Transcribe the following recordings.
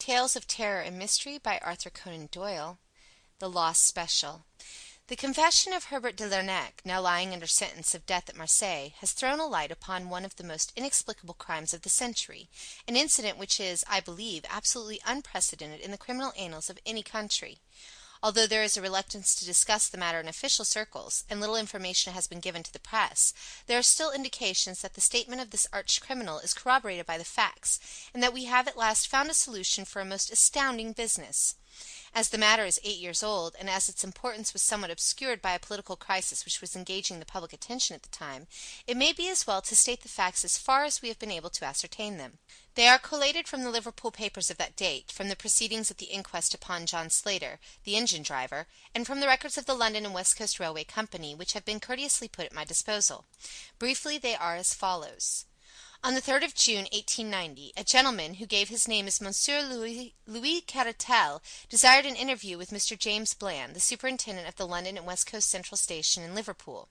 Tales of Terror and Mystery by Arthur Conan Doyle. The Lost Special. The confession of Herbert de Lernac, now lying under sentence of death at Marseilles, has thrown a light upon one of the most inexplicable crimes of the century, an incident which is, I believe, absolutely unprecedented in the criminal annals of any country. Although there is a reluctance to discuss the matter in official circles, and little information has been given to the press, there are still indications that the statement of this arch criminal is corroborated by the facts, and that we have at last found a solution for a most astounding business. As the matter is 8 years old, and as its importance was somewhat obscured by a political crisis which was engaging the public attention at the time, it may be as well to state the facts as far as we have been able to ascertain them. They are collated from the Liverpool papers of that date, from the proceedings at the inquest upon John Slater, the engine driver, and from the records of the London and West Coast Railway Company, which have been courteously put at my disposal. Briefly, they are as follows. On the 3rd of June, 1890, a gentleman, who gave his name as Monsieur Louis Caratal, desired an interview with Mr. James Bland, the superintendent of the London and West Coast Central Station in Liverpool.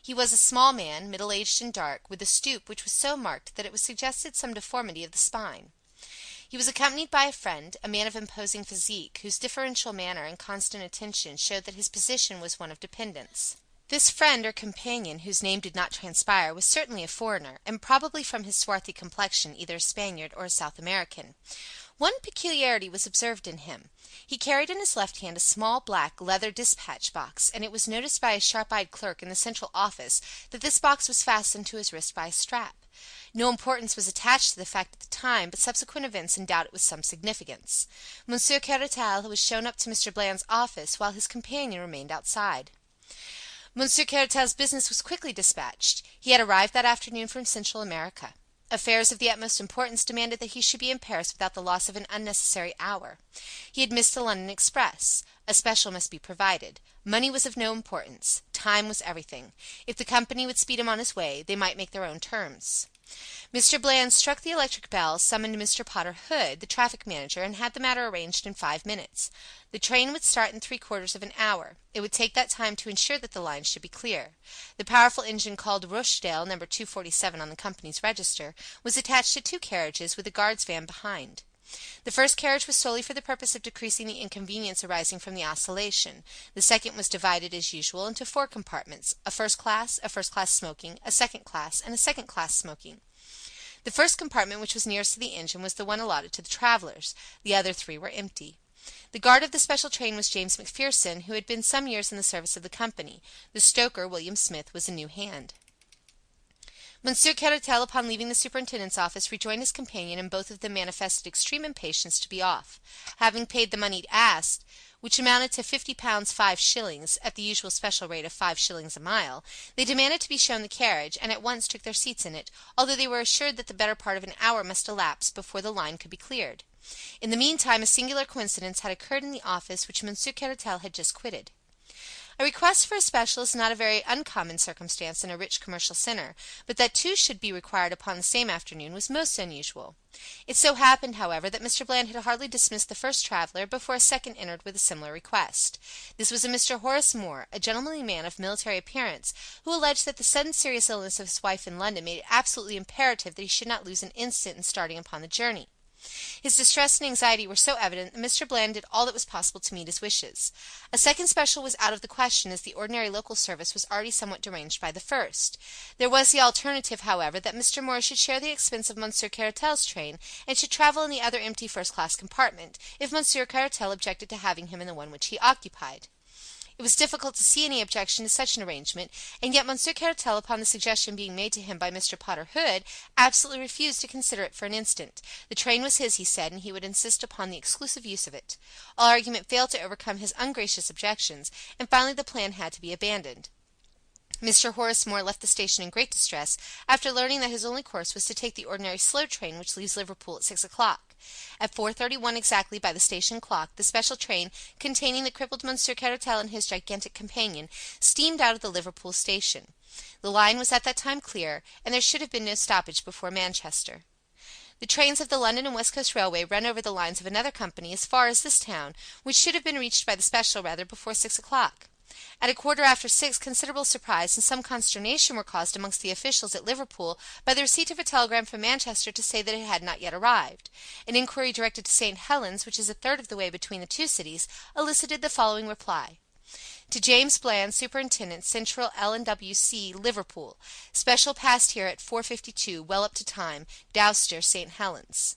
He was a small man, middle-aged and dark, with a stoop which was so marked that it was suggested some deformity of the spine. He was accompanied by a friend, a man of imposing physique, whose deferential manner and constant attention showed that his position was one of dependence. This friend or companion, whose name did not transpire, was certainly a foreigner, and probably from his swarthy complexion either a Spaniard or a South American. One peculiarity was observed in him. He carried in his left hand a small black leather dispatch box, and it was noticed by a sharp-eyed clerk in the central office that this box was fastened to his wrist by a strap. No importance was attached to the fact at the time, but subsequent events endowed it with some significance. Monsieur Caratal was shown up to Mr. Bland's office, while his companion remained outside. Monsieur Caratal's business was quickly dispatched. He had arrived that afternoon from Central America. Affairs of the utmost importance demanded that he should be in Paris without the loss of an unnecessary hour. He had missed the London express. A special must be provided. Money was of no importance. Time was everything. If the company would speed him on his way, they might make their own terms. Mr. Bland struck the electric bell, summoned Mr. Potter Hood, the traffic manager, and had the matter arranged in 5 minutes. The train would start in 3/4 of an hour. It would take that time to ensure that the line should be clear. The powerful engine called Rochdale, No. 247 on the company's register, was attached to 2 carriages with a guard's van behind. The first carriage was solely for the purpose of decreasing the inconvenience arising from the oscillation. The second was divided, as usual, into 4 compartments, a first class smoking, a second class, and a second class smoking. The first compartment, which was nearest to the engine, was the one allotted to the travellers. The other 3 were empty. The guard of the special train was James Macpherson, who had been some years in the service of the company. The stoker, William Smith, was a new hand. Monsieur Caratal, upon leaving the superintendent's office, rejoined his companion, and both of them manifested extreme impatience to be off. Having paid the money asked, which amounted to £50 5s, at the usual special rate of 5 shillings a mile, they demanded to be shown the carriage, and at once took their seats in it, although they were assured that the better part of an hour must elapse before the line could be cleared. In the meantime a singular coincidence had occurred in the office which Monsieur Caratal had just quitted. A request for a special is not a very uncommon circumstance in a rich commercial centre, but that 2 should be required upon the same afternoon was most unusual. It so happened, however, that Mr. Bland had hardly dismissed the first traveller before a second entered with a similar request. This was a Mr. Horace Moore, a gentlemanly man of military appearance, who alleged that the sudden serious illness of his wife in London made it absolutely imperative that he should not lose an instant in starting upon the journey. His distress and anxiety were so evident that Mr. Bland did all that was possible to meet his wishes. A second special was out of the question, as the ordinary local service was already somewhat deranged by the first. There was the alternative, however, that Mr. Moore should share the expense of Monsieur Caratal's train, and should travel in the other empty first-class compartment, if Monsieur Caratal objected to having him in the one which he occupied. It was difficult to see any objection to such an arrangement, and yet Monsieur Caratal, upon the suggestion being made to him by Mr. Potter Hood, absolutely refused to consider it for an instant. The train was his, he said, and he would insist upon the exclusive use of it. All argument failed to overcome his ungracious objections, and finally the plan had to be abandoned. Mr. Horace Moore left the station in great distress, after learning that his only course was to take the ordinary slow train which leaves Liverpool at 6 o'clock. At 4:31 exactly by the station clock, the special train, containing the crippled Monsieur Caratal and his gigantic companion, steamed out of the Liverpool station. The line was at that time clear, and there should have been no stoppage before Manchester. The trains of the London and West Coast Railway run over the lines of another company as far as this town, which should have been reached by the special rather before 6 o'clock. At 6:15, considerable surprise and some consternation were caused amongst the officials at Liverpool by the receipt of a telegram from Manchester to say that it had not yet arrived. An inquiry directed to St. Helens, which is a third of the way between the two cities, elicited the following reply: To James Bland, Superintendent, Central L&WC, Liverpool. Special passed here at 4:52, well up to time. Dowster, St. Helens.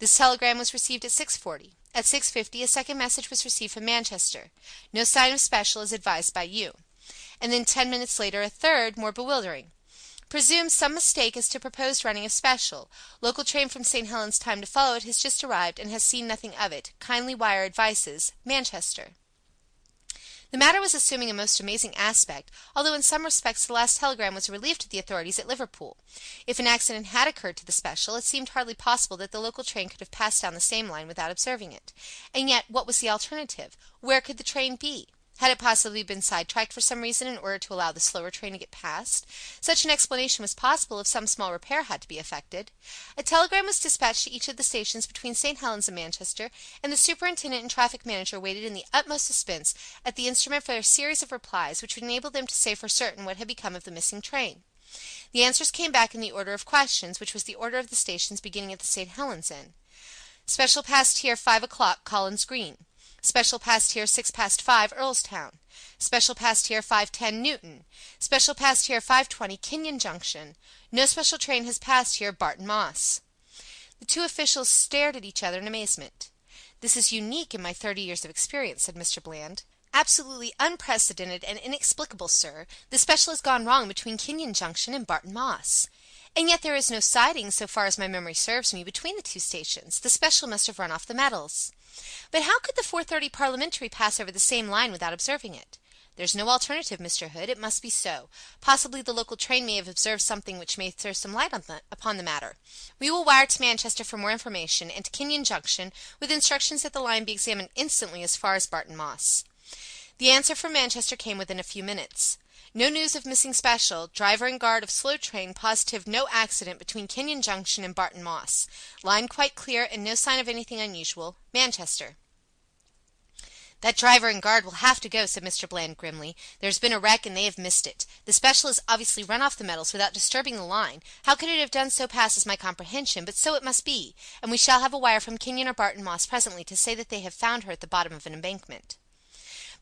This telegram was received at 6:40. At 6:50, a second message was received from Manchester. No sign of special as advised by you. And then 10 minutes later, a third, more bewildering. Presume some mistake as to proposed running of special. Local train from St. Helens time to follow it has just arrived and has seen nothing of it. Kindly wire advices. Manchester. The matter was assuming a most amazing aspect, although in some respects the last telegram was a relief to the authorities at Liverpool. If an accident had occurred to the special, it seemed hardly possible that the local train could have passed down the same line without observing it. And yet, what was the alternative? Where could the train be? Had it possibly been sidetracked for some reason in order to allow the slower train to get past? Such an explanation was possible if some small repair had to be effected. A telegram was dispatched to each of the stations between St. Helens and Manchester, and the superintendent and traffic manager waited in the utmost suspense at the instrument for a series of replies which would enable them to say for certain what had become of the missing train. The answers came back in the order of questions, which was the order of the stations beginning at the St. Helens inn. Special passed here 5 o'clock, Collins Green. Special passed here 5:06, Earlstown. Special passed here 5:10, Newton. Special passed here 5:20, Kenyon Junction. No special train has passed here, Barton Moss. The two officials stared at each other in amazement. This is unique in my 30 years of experience, said Mr. Bland. Absolutely unprecedented and inexplicable, sir. The special has gone wrong between Kenyon Junction and Barton Moss. And yet there is no siding, so far as my memory serves me, between the two stations. The special must have run off the metals. But how could the 4:30 Parliamentary pass over the same line without observing it? There's no alternative, Mr. Hood. It must be so. Possibly the local train may have observed something which may throw some light upon the matter. We will wire to Manchester for more information, and to Kenyon Junction, with instructions that the line be examined instantly as far as Barton Moss. The answer from Manchester came within a few minutes. No news of missing special. Driver and guard of slow train positive no accident between Kenyon Junction and Barton Moss. Line quite clear and no sign of anything unusual. Manchester. That driver and guard will have to go, said Mr. Bland grimly. There's been a wreck and they have missed it. The special has obviously run off the metals without disturbing the line. How could it have done so passes my comprehension, but so it must be, and we shall have a wire from Kenyon or Barton Moss presently to say that they have found her at the bottom of an embankment.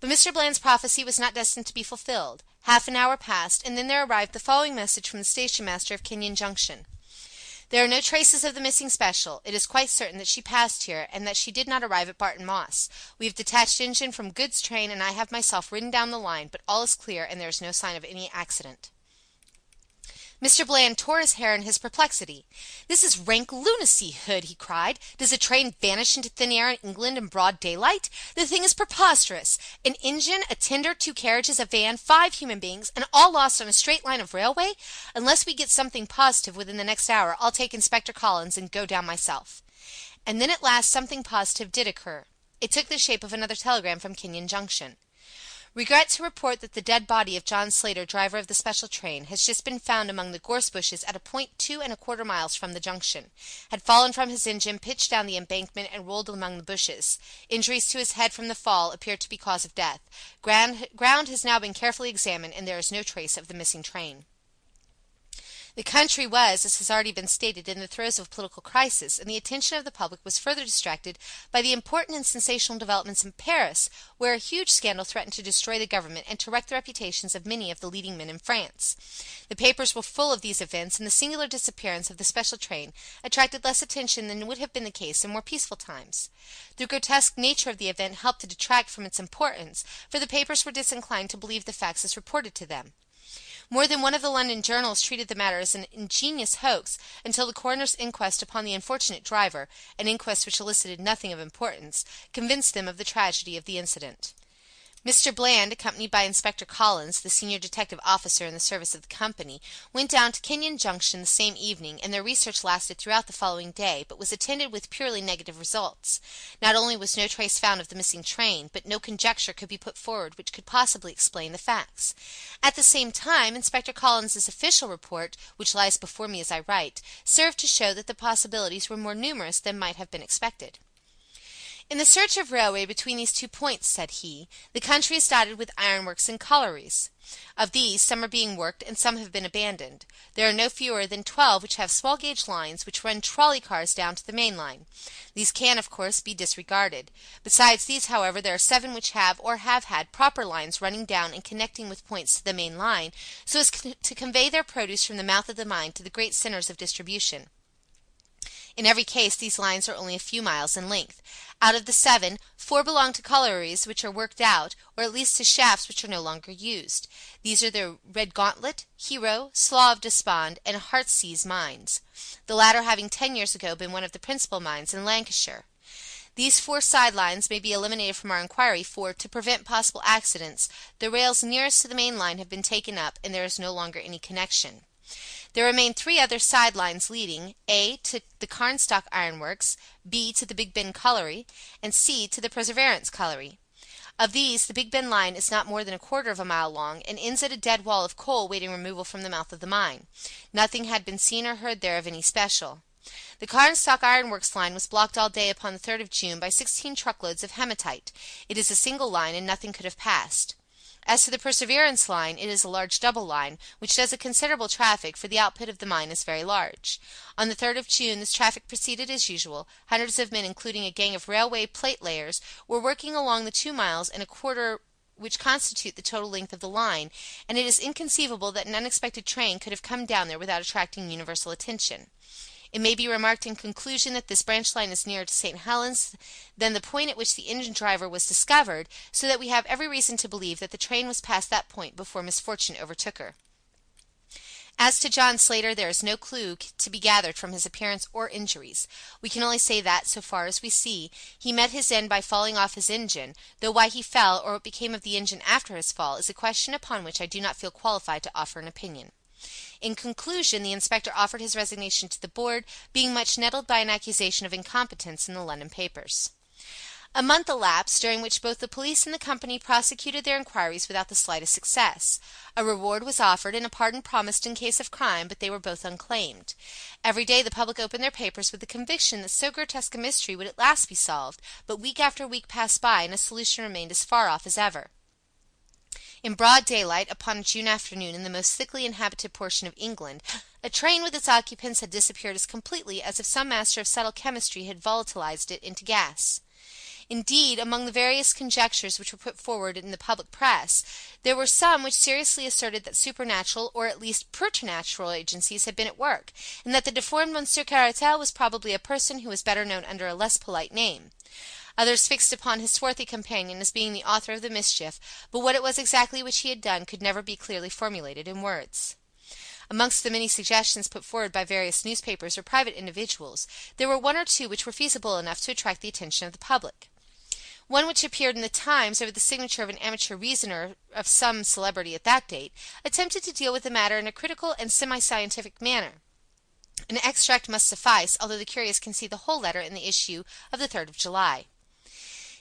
But Mr. Bland's prophecy was not destined to be fulfilled. Half an hour passed, and then there arrived the following message from the station master of Kenyon Junction. There are no traces of the missing special. It is quite certain that she passed here, and that she did not arrive at Barton Moss. We have detached engine from goods train, and I have myself ridden down the line, but all is clear, and there is no sign of any accident. Mr. Bland tore his hair in his perplexity. "This is rank lunacy, Hood," he cried. "Does a train vanish into thin air in England in broad daylight? The thing is preposterous. An engine, a tender, 2 carriages, a van, 5 human beings, and all lost on a straight line of railway? Unless we get something positive within the next hour, I'll take Inspector Collins and go down myself." And then at last something positive did occur. It took the shape of another telegram from Kenyon Junction. "Regret to report that the dead body of John Slater, driver of the special train, has just been found among the gorse bushes at a point 2¼ miles from the junction. Had fallen from his engine, pitched down the embankment, and rolled among the bushes. Injuries to his head from the fall appear to be cause of death. Ground has now been carefully examined, and there is no trace of the missing train." The country was, as has already been stated, in the throes of a political crisis, and the attention of the public was further distracted by the important and sensational developments in Paris, where a huge scandal threatened to destroy the government and to wreck the reputations of many of the leading men in France. The papers were full of these events, and the singular disappearance of the special train attracted less attention than would have been the case in more peaceful times. The grotesque nature of the event helped to detract from its importance, for the papers were disinclined to believe the facts as reported to them. More than one of the London journals treated the matter as an ingenious hoax until the coroner's inquest upon the unfortunate driver, an inquest which elicited nothing of importance, convinced them of the tragedy of the incident. Mr. Bland, accompanied by Inspector Collins, the senior detective officer in the service of the company, went down to Kenyon Junction the same evening, and their research lasted throughout the following day, but was attended with purely negative results. Not only was no trace found of the missing train, but no conjecture could be put forward which could possibly explain the facts. At the same time, Inspector Collins's official report, which lies before me as I write, served to show that the possibilities were more numerous than might have been expected. In the search of railway between these 2 points, said he, the country is dotted with ironworks and collieries. Of these, some are being worked and some have been abandoned. There are no fewer than 12 which have small gauge lines which run trolley cars down to the main line. These can, of course, be disregarded. Besides these, however, there are 7 which have or have had proper lines running down and connecting with points to the main line, so as to convey their produce from the mouth of the mine to the great centers of distribution. In every case, these lines are only a few miles in length. Out of the 7, 4 belong to collieries which are worked out, or at least to shafts which are no longer used. These are the Redgauntlet, Hero, Slough of Despond, and Heartsease mines, the latter having 10 years ago been one of the principal mines in Lancashire. These 4 side lines may be eliminated from our inquiry, for, to prevent possible accidents, the rails nearest to the main line have been taken up, and there is no longer any connection. There remain 3 other side lines leading, A, to the Carnstock Ironworks, B, to the Big Ben Colliery, and C, to the Perseverance Colliery. Of these, the Big Ben line is not more than 1/4 of a mile long, and ends at a dead wall of coal waiting removal from the mouth of the mine. Nothing had been seen or heard there of any special. The Carnstock Ironworks line was blocked all day upon the 3rd of June by 16 truckloads of hematite. It is a single line, and nothing could have passed. As to the Perseverance line, it is a large double line, which does a considerable traffic, for the output of the mine is very large. On the 3rd of June this traffic proceeded as usual. Hundreds of men, including a gang of railway plate layers, were working along the 2 miles and a quarter which constitute the total length of the line, and it is inconceivable that an unexpected train could have come down there without attracting universal attention. It may be remarked in conclusion that this branch line is nearer to St. Helens than the point at which the engine driver was discovered, so that we have every reason to believe that the train was past that point before misfortune overtook her. As to John Slater, there is no clue to be gathered from his appearance or injuries. We can only say that, so far as we see, he met his end by falling off his engine, though why he fell, or what became of the engine after his fall, is a question upon which I do not feel qualified to offer an opinion. In conclusion, the inspector offered his resignation to the board, being much nettled by an accusation of incompetence in the London papers. A month elapsed, during which both the police and the company prosecuted their inquiries without the slightest success. A reward was offered and a pardon promised in case of crime, but they were both unclaimed. Every day the public opened their papers with the conviction that so grotesque a mystery would at last be solved, but week after week passed by and a solution remained as far off as ever. In broad daylight, upon a June afternoon, in the most thickly inhabited portion of England, a train with its occupants had disappeared as completely as if some master of subtle chemistry had volatilized it into gas. Indeed, among the various conjectures which were put forward in the public press, there were some which seriously asserted that supernatural, or at least preternatural agencies had been at work, and that the deformed Monsieur Caratal was probably a person who was better known under a less polite name. Others fixed upon his swarthy companion as being the author of the mischief, but what it was exactly which he had done could never be clearly formulated in words. Amongst the many suggestions put forward by various newspapers or private individuals, there were 1 or 2 which were feasible enough to attract the attention of the public. One which appeared in the Times over the signature of an amateur reasoner of some celebrity at that date, attempted to deal with the matter in a critical and semi-scientific manner. An extract must suffice, although the curious can see the whole letter in the issue of the 3rd of July.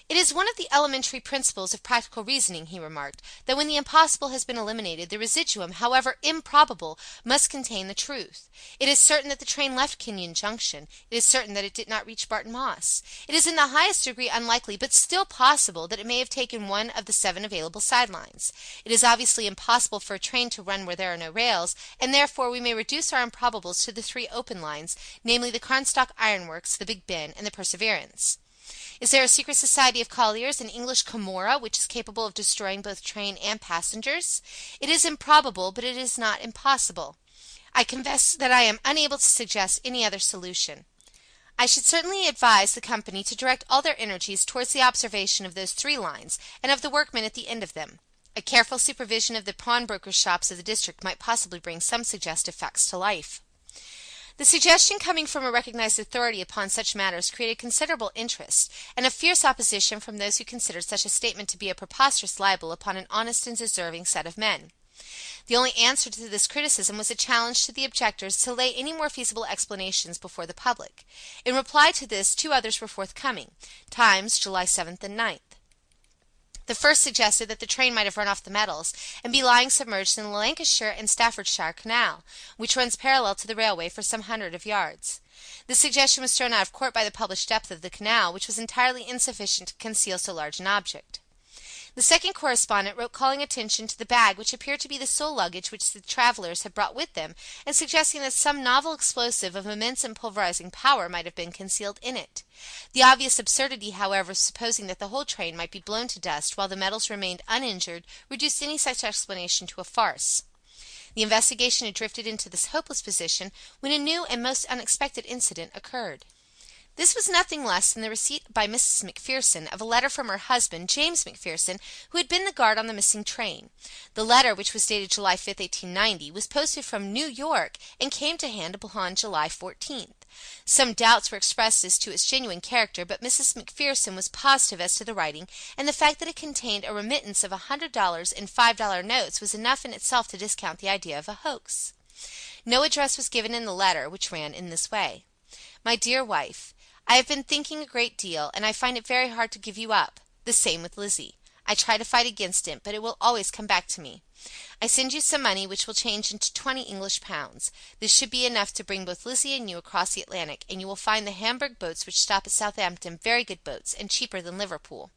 It is one of the elementary principles of practical reasoning, he remarked, that when the impossible has been eliminated, the residuum, however improbable, must contain the truth. It is certain that the train left Kenyon Junction. It is certain that it did not reach Barton Moss. It is in the highest degree unlikely, but still possible, that it may have taken one of the 7 available side lines. It is obviously impossible for a train to run where there are no rails, and therefore we may reduce our improbables to the 3 open lines, namely the Carnstock Ironworks, the Big Ben, and the Perseverance. Is there a secret society of colliers, an English Camorra, which is capable of destroying both train and passengers? It is improbable, but it is not impossible. I confess that I am unable to suggest any other solution. I should certainly advise the company to direct all their energies towards the observation of those 3 lines, and of the workmen at the end of them. A careful supervision of the pawnbrokers' shops of the district might possibly bring some suggestive facts to life. The suggestion coming from a recognized authority upon such matters created considerable interest, and a fierce opposition from those who considered such a statement to be a preposterous libel upon an honest and deserving set of men. The only answer to this criticism was a challenge to the objectors to lay any more feasible explanations before the public. In reply to this, 2 others were forthcoming. Times, July 7th and 9th. The first suggested that the train might have run off the metals and be lying submerged in the Lancashire and Staffordshire Canal, which runs parallel to the railway for some hundred of yards. This suggestion was thrown out of court by the published depth of the canal, which was entirely insufficient to conceal so large an object. The second correspondent wrote calling attention to the bag which appeared to be the sole luggage which the travellers had brought with them, and suggesting that some novel explosive of immense and pulverizing power might have been concealed in it. The obvious absurdity, however, of supposing that the whole train might be blown to dust while the metals remained uninjured reduced any such explanation to a farce. The investigation had drifted into this hopeless position when a new and most unexpected incident occurred. This was nothing less than the receipt by Mrs. Macpherson of a letter from her husband, James Macpherson, who had been the guard on the missing train. The letter, which was dated July 5, 1890, was posted from New York and came to hand upon July 14th. Some doubts were expressed as to its genuine character, but Mrs. Macpherson was positive as to the writing, and the fact that it contained a remittance of $100 in $5 notes was enough in itself to discount the idea of a hoax. No address was given in the letter, which ran in this way: My dear wife, I have been thinking a great deal, and I find it very hard to give you up. The same with Lizzie. I try to fight against it, but it will always come back to me. I send you some money which will change into 20 English pounds. This should be enough to bring both Lizzie and you across the Atlantic, and you will find the Hamburg boats which stop at Southampton very good boats, and cheaper than Liverpool.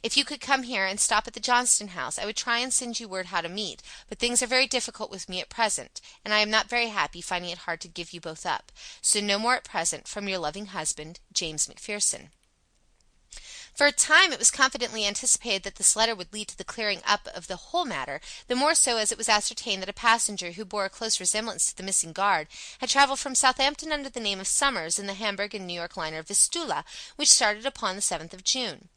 If you could come here and stop at the Johnston House, I would try and send you word how to meet, but things are very difficult with me at present, and I am not very happy, finding it hard to give you both up. So no more at present. From your loving husband, James Macpherson. For a time it was confidently anticipated that this letter would lead to the clearing up of the whole matter, the more so as it was ascertained that a passenger who bore a close resemblance to the missing guard had travelled from Southampton under the name of Summers in the Hamburg and New York liner Vistula, which started upon the 7th of June.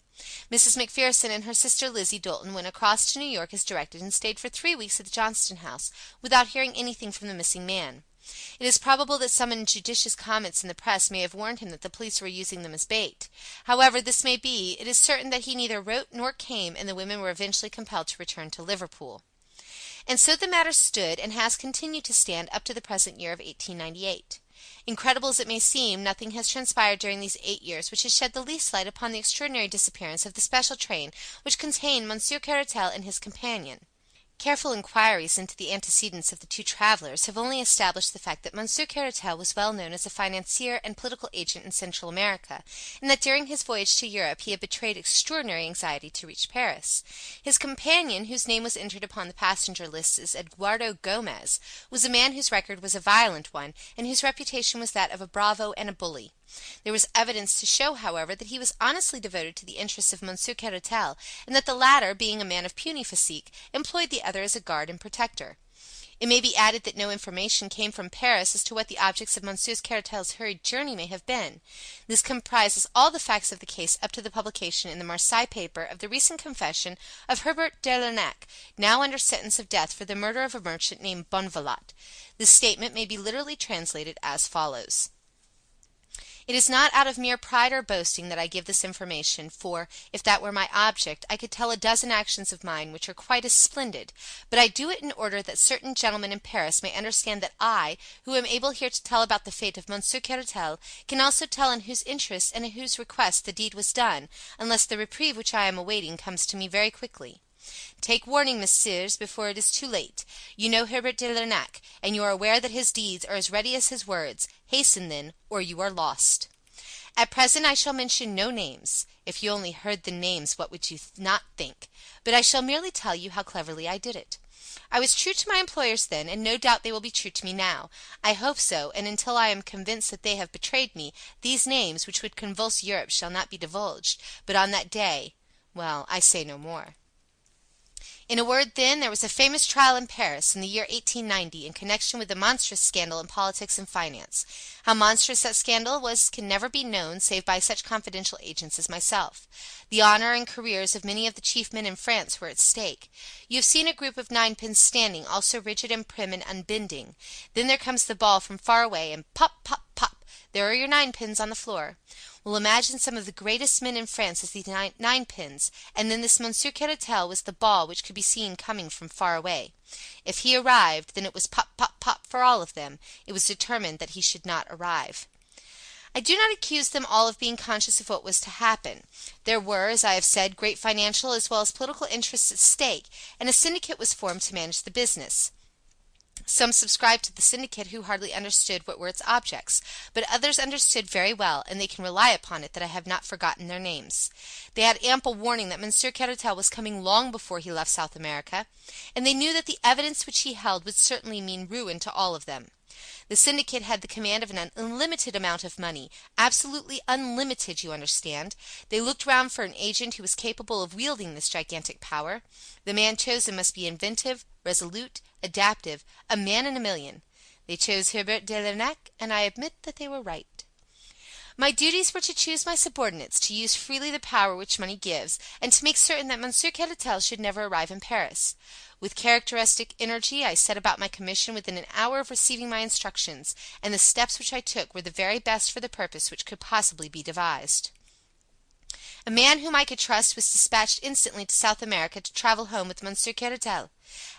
Mrs. Macpherson and her sister Lizzie Dolton went across to New York as directed and stayed for 3 weeks at the Johnston House, without hearing anything from the missing man. It is probable that some injudicious comments in the press may have warned him that the police were using them as bait. However this may be, it is certain that he neither wrote nor came, and the women were eventually compelled to return to Liverpool. And so the matter stood, and has continued to stand up to the present year of 1898. Incredible as it may seem, nothing has transpired during these 8 years which has shed the least light upon the extraordinary disappearance of the special train which contained Monsieur Caratal and his companion. Careful inquiries into the antecedents of the two travellers have only established the fact that Monsieur Caratal was well known as a financier and political agent in Central America, and that during his voyage to Europe he had betrayed extraordinary anxiety to reach Paris. His companion, whose name was entered upon the passenger list as Eduardo Gomez, was a man whose record was a violent one, and whose reputation was that of a bravo and a bully. There was evidence to show, however, that he was honestly devoted to the interests of Monsieur Caratal, and that the latter, being a man of puny physique, employed the other as a guard and protector. It may be added that no information came from Paris as to what the objects of Monsieur Caratal's hurried journey may have been. This comprises all the facts of the case up to the publication in the Marseille paper of the recent confession of Herbert de Lernac, now under sentence of death for the murder of a merchant named Bonvalot. This statement may be literally translated as follows: It is not out of mere pride or boasting that I give this information, for, if that were my object, I could tell a dozen actions of mine which are quite as splendid, but I do it in order that certain gentlemen in Paris may understand that I, who am able here to tell about the fate of Monsieur Caratal, can also tell in whose interest and at whose request the deed was done, unless the reprieve which I am awaiting comes to me very quickly. Take warning, messieurs, before it is too late. You know Herbert de Lernac, and you are aware that his deeds are as ready as his words. Hasten, then, or you are lost. At present I shall mention no names. If you only heard the names, what would you not think? But I shall merely tell you how cleverly I did it. I was true to my employers then, and no doubt they will be true to me now. I hope so, and until I am convinced that they have betrayed me, these names, which would convulse Europe, shall not be divulged. But on that day, well, I say no more. In a word, then, there was a famous trial in Paris in the year 1890 in connection with a monstrous scandal in politics and finance. How monstrous that scandal was can never be known save by such confidential agents as myself. The honor and careers of many of the chief men in France were at stake. You have seen a group of ninepins standing, all so rigid and prim and unbending. Then there comes the ball from far away, and pop, pop, pop, there are your ninepins on the floor. Well, imagine some of the greatest men in France as these ninepins, and then this Monsieur Caratal was the ball which could be seen coming from far away. If he arrived, then it was pop, pop, pop for all of them. It was determined that he should not arrive. I do not accuse them all of being conscious of what was to happen. There were, as I have said, great financial as well as political interests at stake, and a syndicate was formed to manage the business. Some subscribed to the syndicate who hardly understood what were its objects, but others understood very well, and they can rely upon it that I have not forgotten their names. They had ample warning that Monsieur Caratal was coming long before he left South America, and they knew that the evidence which he held would certainly mean ruin to all of them. The syndicate had the command of an unlimited amount of money, absolutely unlimited, you understand. They looked round for an agent who was capable of wielding this gigantic power. The man chosen must be inventive, resolute, adaptive, a man in a million. They chose Herbert de Lernac, and I admit that they were right. My duties were to choose my subordinates, to use freely the power which money gives, and to make certain that Monsieur Caratal should never arrive in Paris. With characteristic energy I set about my commission within an hour of receiving my instructions, and the steps which I took were the very best for the purpose which could possibly be devised. A man whom I could trust was dispatched instantly to South America to travel home with Monsieur Caratal.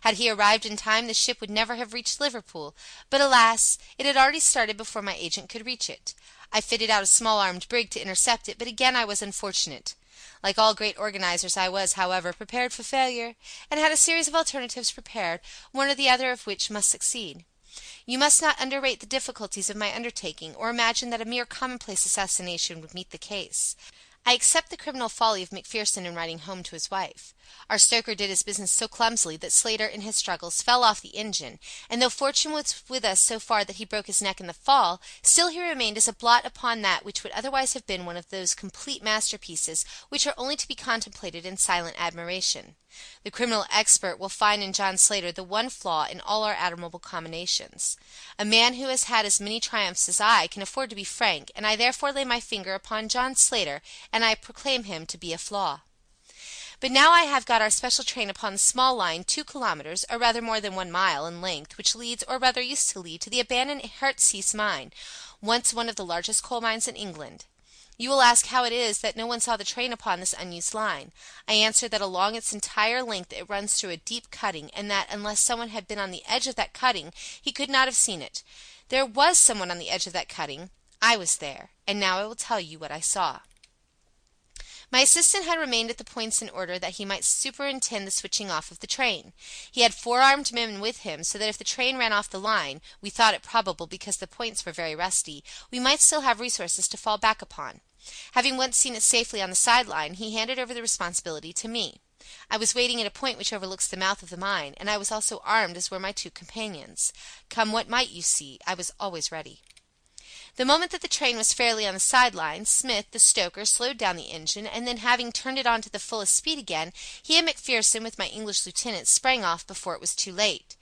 Had he arrived in time, the ship would never have reached Liverpool, but alas, it had already started before my agent could reach it. I fitted out a small armed brig to intercept it, but again I was unfortunate. Like all great organizers, I was, however, prepared for failure, and had a series of alternatives prepared, one or the other of which must succeed. You must not underrate the difficulties of my undertaking, or imagine that a mere commonplace assassination would meet the case. I accept the criminal folly of Macpherson in writing home to his wife. Our stoker did his business so clumsily that Slater, in his struggles, fell off the engine, and though fortune was with us so far that he broke his neck in the fall, still he remained as a blot upon that which would otherwise have been one of those complete masterpieces which are only to be contemplated in silent admiration. The criminal expert will find in John Slater the one flaw in all our admirable combinations. A man who has had as many triumphs as I can afford to be frank, and I therefore lay my finger upon John Slater, and I proclaim him to be a flaw. But now I have got our special train upon the small line 2 kilometers, or rather more than 1 mile, in length, which leads, or rather used to lead, to the abandoned Heartsease mine, once one of the largest coal mines in England. You will ask how it is that no one saw the train upon this unused line. I answer that along its entire length it runs through a deep cutting, and that, unless someone had been on the edge of that cutting, he could not have seen it. There was someone on the edge of that cutting. I was there, and now I will tell you what I saw. My assistant had remained at the points in order that he might superintend the switching off of the train. He had 4 armed men with him, so that if the train ran off the line, we thought it probable because the points were very rusty, we might still have resources to fall back upon. Having once seen it safely on the side line, he handed over the responsibility to me. I was waiting at a point which overlooks the mouth of the mine, and I was also armed as were my 2 companions. Come what might, you see, I was always ready. The moment that the train was fairly on the side line, Smith, the stoker, slowed down the engine, and then having turned it on to the fullest speed again, he and Macpherson, with my English lieutenant, sprang off before it was too late.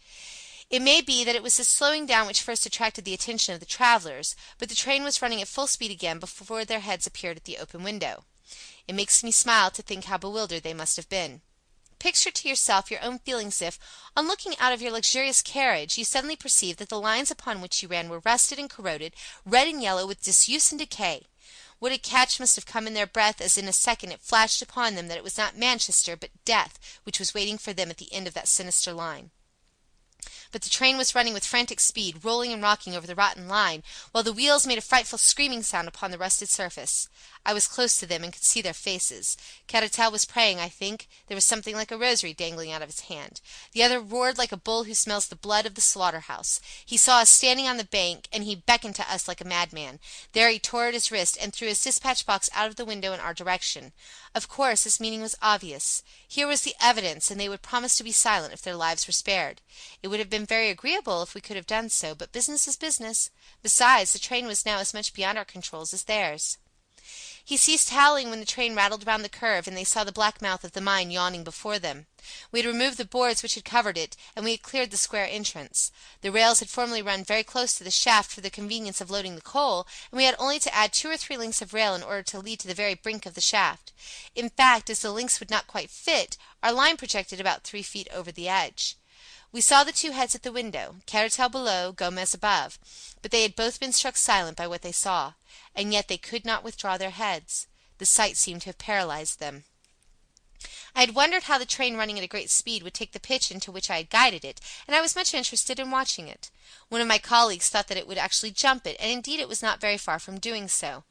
It may be that it was the slowing down which first attracted the attention of the travellers, but the train was running at full speed again before their heads appeared at the open window. It makes me smile to think how bewildered they must have been. Picture to yourself your own feelings if, on looking out of your luxurious carriage, you suddenly perceived that the lines upon which you ran were rusted and corroded, red and yellow with disuse and decay. What a catch must have come in their breath as in a second it flashed upon them that it was not Manchester, but death, which was waiting for them at the end of that sinister line. But the train was running with frantic speed, rolling and rocking over the rotten line, while the wheels made a frightful screaming sound upon the rusted surface. I was close to them and could see their faces. Caratal was praying, I think. There was something like a rosary dangling out of his hand. The other roared like a bull who smells the blood of the slaughter-house. He saw us standing on the bank, and he beckoned to us like a madman. There he tore at his wrist and threw his dispatch-box out of the window in our direction. Of course, his meaning was obvious. Here was the evidence, and they would promise to be silent if their lives were spared. It would have been very agreeable if we could have done so, but business is business. Besides, the train was now as much beyond our controls as theirs. He ceased howling when the train rattled round the curve, and they saw the black mouth of the mine yawning before them. We had removed the boards which had covered it, and we had cleared the square entrance. The rails had formerly run very close to the shaft for the convenience of loading the coal, and we had only to add 2 or 3 lengths of rail in order to lead to the very brink of the shaft. In fact, as the lengths would not quite fit, our line projected about 3 feet over the edge. We saw the 2 heads at the window, Caratal below, Gomez above, but they had both been struck silent by what they saw, and yet they could not withdraw their heads. The sight seemed to have paralyzed them. I had wondered how the train running at a great speed would take the pitch into which I had guided it, and I was much interested in watching it. One of my colleagues thought that it would actually jump it, and indeed it was not very far from doing so.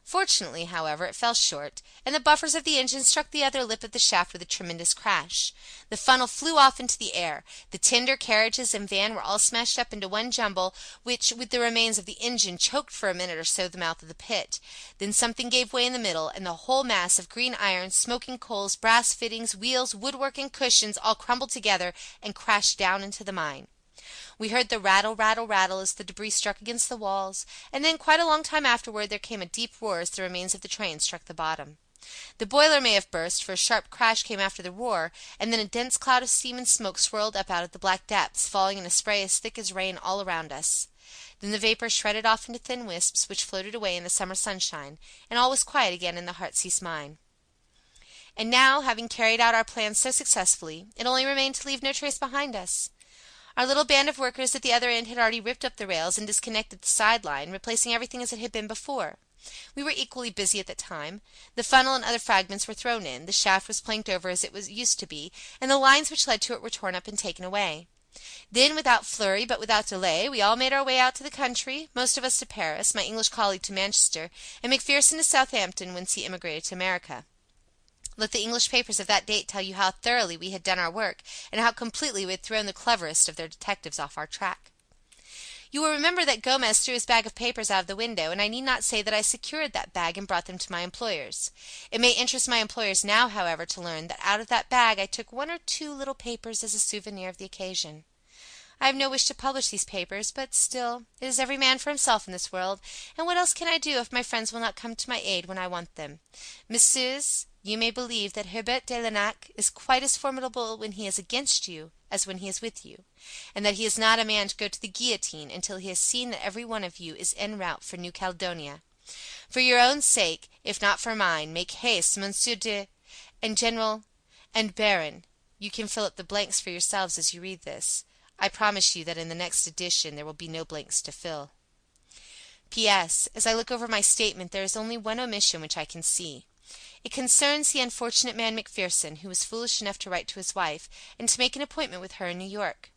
Fortunately, however, it fell short, and the buffers of the engine struck the other lip of the shaft with a tremendous crash. The funnel flew off into the air. The tender, carriages, and van were all smashed up into one jumble, which, with the remains of the engine, choked for a minute or so the mouth of the pit. Then something gave way in the middle, and the whole mass of green iron, smoking coals, brass fittings, wheels, woodwork, and cushions all crumbled together and crashed down into the mine. We heard the rattle, rattle, rattle as the debris struck against the walls, and then quite a long time afterward there came a deep roar as the remains of the train struck the bottom. The boiler may have burst, for a sharp crash came after the roar, and then a dense cloud of steam and smoke swirled up out of the black depths, falling in a spray as thick as rain all around us. Then the vapor shredded off into thin wisps, which floated away in the summer sunshine, and all was quiet again in the Heartsease mine. And now, having carried out our plans so successfully, it only remained to leave no trace behind us. Our little band of workers at the other end had already ripped up the rails and disconnected the side line, replacing everything as it had been before. We were equally busy at the time. The funnel and other fragments were thrown in, the shaft was planked over as it used to be, and the lines which led to it were torn up and taken away. Then, without flurry but without delay, we all made our way out to the country, most of us to Paris, my English colleague to Manchester, and Macpherson to Southampton, whence he emigrated to America. Let the English papers of that date tell you how thoroughly we had done our work, and how completely we had thrown the cleverest of their detectives off our track. You will remember that Gomez threw his bag of papers out of the window, and I need not say that I secured that bag and brought them to my employers. It may interest my employers now, however, to learn that out of that bag I took one or two little papers as a souvenir of the occasion. I have no wish to publish these papers, but still, it is every man for himself in this world, and what else can I do if my friends will not come to my aid when I want them? Messieurs, you may believe that Herbert de Lernac is quite as formidable when he is against you as when he is with you, and that he is not a man to go to the guillotine until he has seen that every one of you is en route for New Caledonia. For your own sake, if not for mine, make haste, Monsieur de... and General... and Baron. You can fill up the blanks for yourselves as you read this. I promise you that in the next edition there will be no blanks to fill. P.S. As I look over my statement, there is only one omission which I can see. It concerns the unfortunate man Macpherson, who was foolish enough to write to his wife, and to make an appointment with her in New York.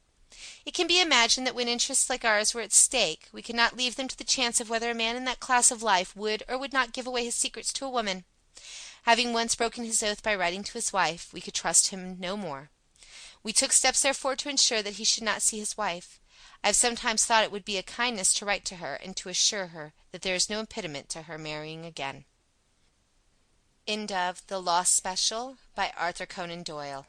It can be imagined that when interests like ours were at stake, we could not leave them to the chance of whether a man in that class of life would or would not give away his secrets to a woman. Having once broken his oath by writing to his wife, we could trust him no more. We took steps, therefore, to ensure that he should not see his wife. I have sometimes thought it would be a kindness to write to her and to assure her that there is no impediment to her marrying again. End of The Lost Special by Arthur Conan Doyle.